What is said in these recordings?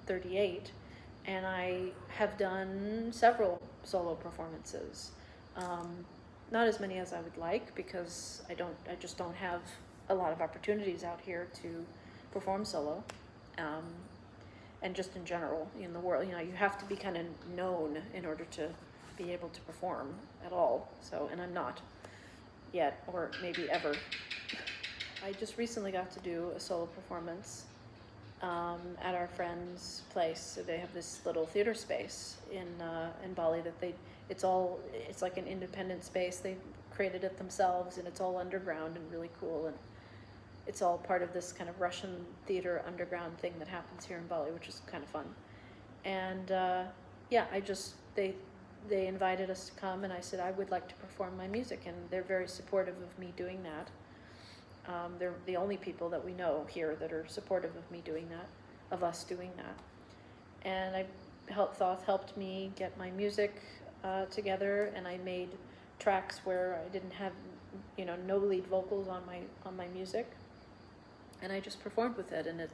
38, and I have done several solo performances. Not as many as I would like, because I just don't have a lot of opportunities out here to perform solo. And just in general, in the world, you have to be kind of known in order to be able to perform at all. So, and I'm not yet, or maybe ever. I just recently got to do a solo performance at our friend's place. So they have this little theater space in Bali that it's like an independent space. They created it themselves, and it's all underground and really cool. And it's all part of this kind of Russian theater underground thing that happens here in Bali, which is kind of fun. And they invited us to come, and I said I would like to perform my music, and they're very supportive of me doing that. They're the only people that we know here that are supportive of me doing that, of us doing that. And Thoth helped me get my music together, and I made tracks where I didn't have, no lead vocals on my music, and I just performed with it. And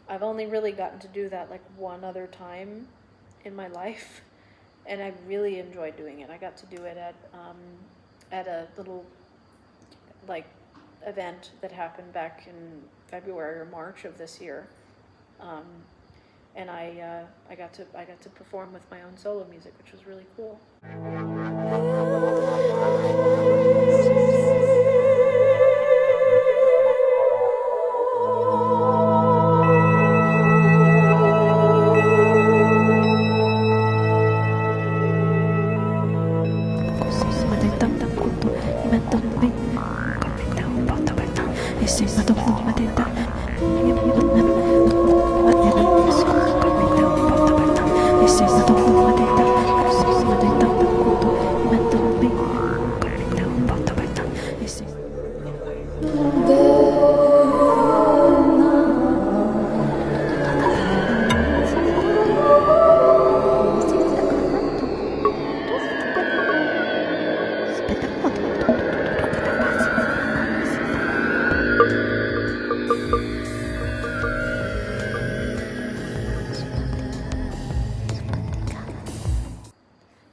I've only really gotten to do that like one other time in my life, and I really enjoyed doing it. I got to do it at a little event that happened back in February or March of this year, and I got to perform with my own solo music, which was really cool.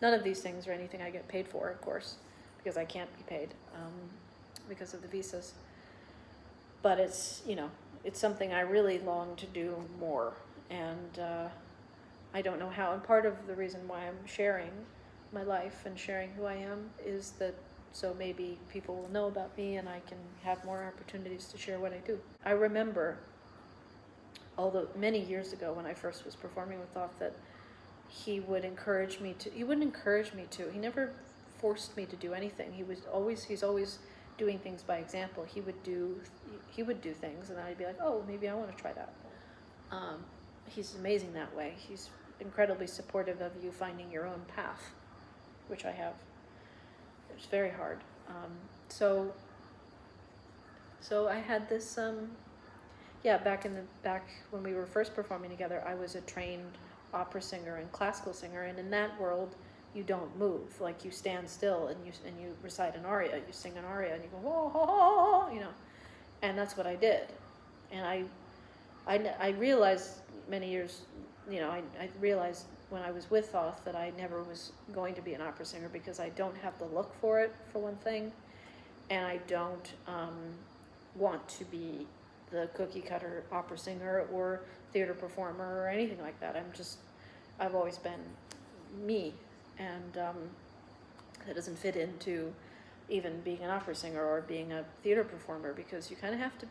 None of these things are anything I get paid for, of course, because I can't be paid because of the visas. But it's something I really long to do more, and I don't know how. And part of the reason why I'm sharing my life and sharing who I am is that so maybe people will know about me, and I can have more opportunities to share what I do. I remember, although many years ago when I first was performing with Thoth, that he wouldn't encourage me to. He never forced me to do anything. He's always doing things by example. He would do things, and then I'd be like, oh, maybe I want to try that. He's amazing that way. He's incredibly supportive of you finding your own path, which I have. It's very hard. So I had this, back when we were first performing together, I was a trained opera singer and classical singer, and in that world, you don't move. Like, you stand still and you recite an aria, you sing an aria, and you go, whoa, ho, ho, ho, and that's what I did. And I realized many years, I realized when I was with Thoth that I never was going to be an opera singer, because I don't have the look for it, for one thing, and I don't want to be the cookie cutter opera singer or theater performer or anything like that. I've always been me, and that doesn't fit into even being an opera singer or being a theater performer, because you kind of have to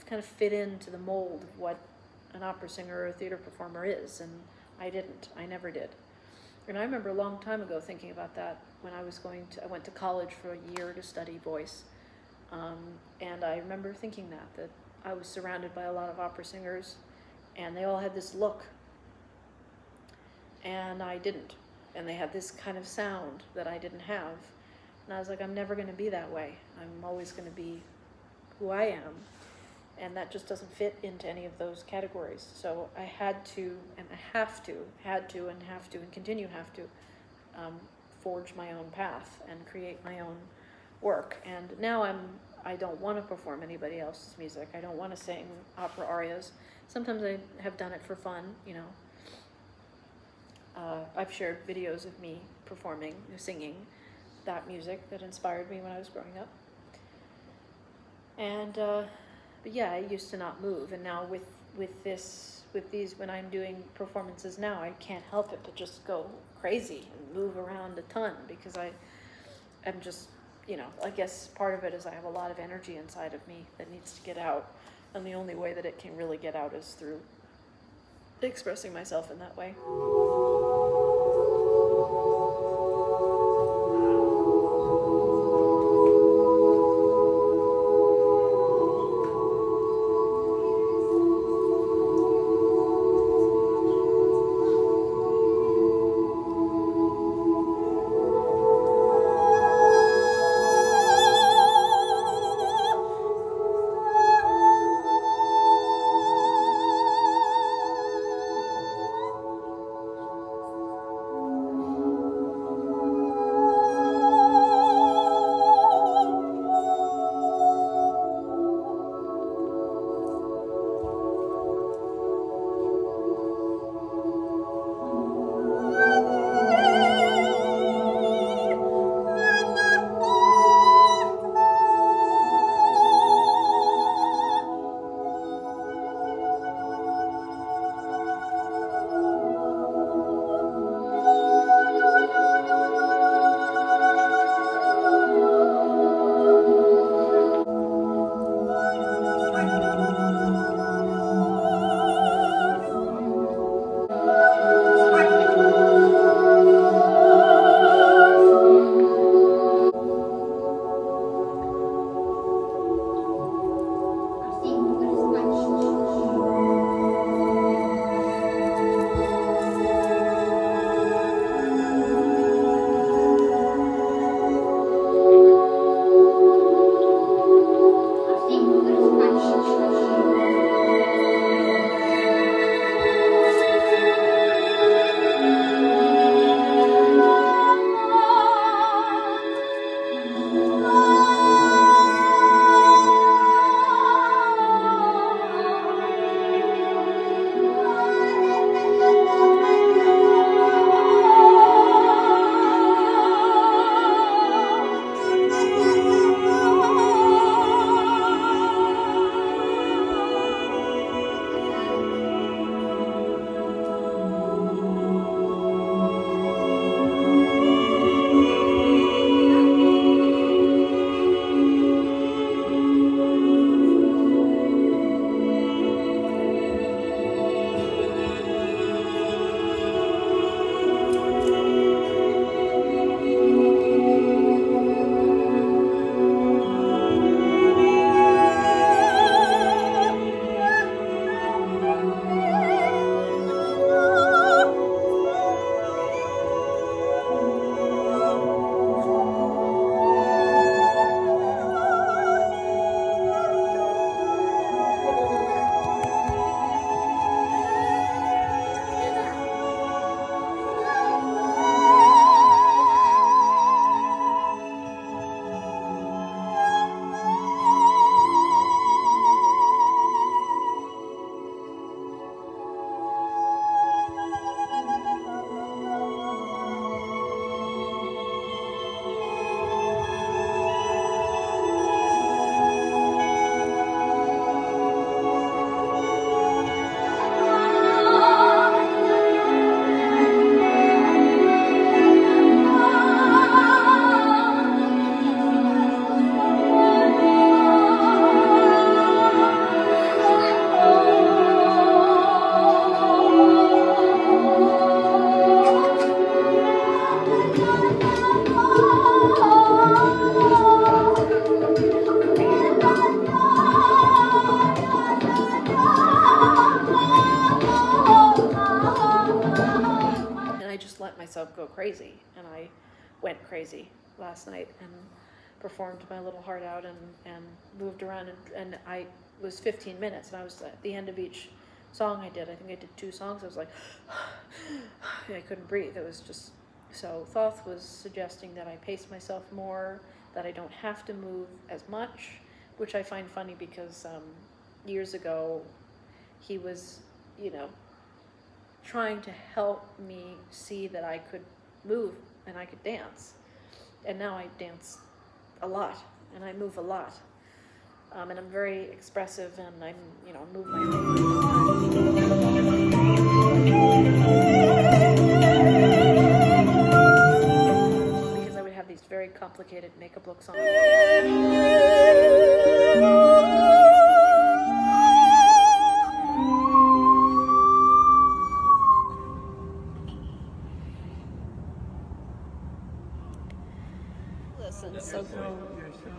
kind of fit into the mold of what an opera singer or a theater performer is, and I never did. And I remember a long time ago thinking about that when I went to college for a year to study voice, and I remember thinking that I was surrounded by a lot of opera singers, and they all had this look, and I didn't. And they had this kind of sound that I didn't have. And I was like, I'm never going to be that way. I'm always going to be who I am. And that just doesn't fit into any of those categories. So I had to, and continue to forge my own path and create my own work. And now I don't want to perform anybody else's music. I don't want to sing opera arias. Sometimes I have done it for fun, you know. I've shared videos of me performing, singing that music that inspired me when I was growing up. And but yeah, I used to not move, and now with these, when I'm doing performances now, I can't help it but just go crazy and move around a ton, because I'm just, you know, I guess part of it is I have a lot of energy inside of me that needs to get out, and the only way that it can really get out is through expressing myself in that way. myself go crazy, and I went crazy last night and performed my little heart out and moved around, and I was 15 minutes, and I was at the end of each song I think I did 2 songs, I was like, I couldn't breathe. It was just, so Thoth was suggesting that I pace myself more, that I don't have to move as much, which I find funny because years ago he was, trying to help me see that I could move and I could dance. And now I dance a lot and I move a lot. And I'm very expressive and I'm, move my fingers. Because I would have these very complicated makeup looks on. Listen, so cool. You're so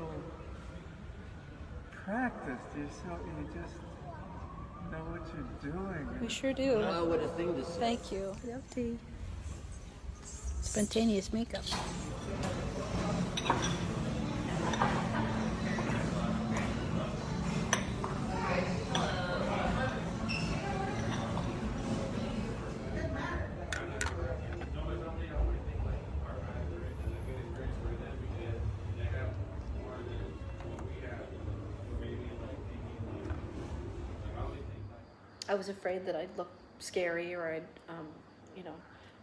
practiced. You just know what you're doing. We sure do. Oh, what a thing to say. Thank you. Love tea. Spontaneous makeup. I was afraid that I'd look scary or I'd,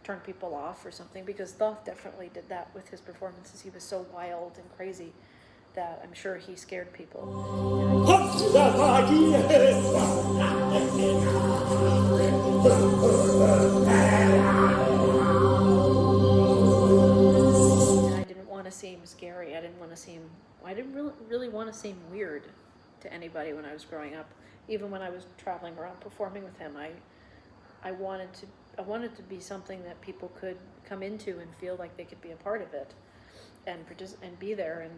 turn people off or something, because Thoth definitely did that with his performances. He was so wild and crazy that I'm sure he scared people. And I didn't want to seem scary. I didn't really want to seem weird to anybody when I was growing up. Even when I was traveling around performing with him, I wanted to be something that people could come into and feel like they could be a part of it, and be there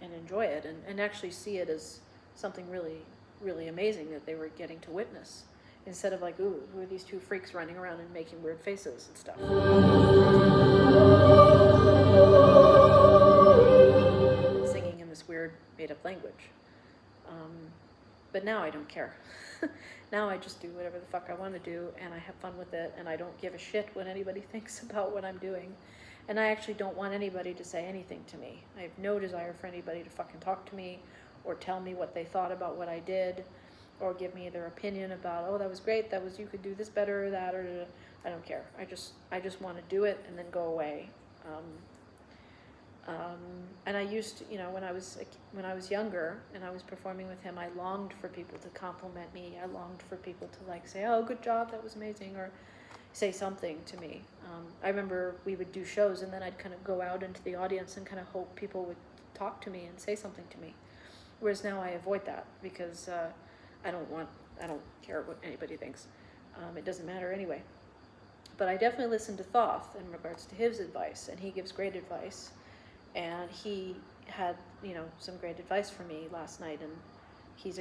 and enjoy it, and actually see it as something really, really amazing that they were getting to witness, instead of like, ooh, who are these two freaks running around and making weird faces and stuff. Singing in this weird made-up language. But now I don't care. Now I just do whatever the fuck I want to do, and I have fun with it, and I don't give a shit what anybody thinks about what I'm doing. And I actually don't want anybody to say anything to me. I have no desire for anybody to fucking talk to me, or tell me what they thought about what I did, or give me their opinion about, oh, that was great, you could do this better, or that, or I don't care. I just want to do it and then go away. And I used to, when I was younger and I was performing with him, I longed for people to compliment me. I longed for people to say, oh, good job, that was amazing, or say something to me. I remember we would do shows and then I'd kind of go out into the audience and kind of hope people would talk to me and say something to me. Whereas now I avoid that because I don't care what anybody thinks. It doesn't matter anyway. But I definitely listen to Thoth in regards to his advice, and he gives great advice. And he had, some great advice for me last night, and he's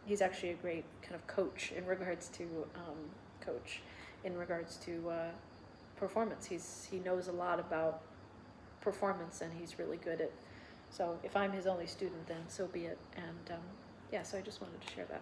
he's actually a great kind of coach in regards to performance. He knows a lot about performance, and he's really good at. So if I'm his only student, then so be it. And so I just wanted to share that.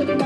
Bye.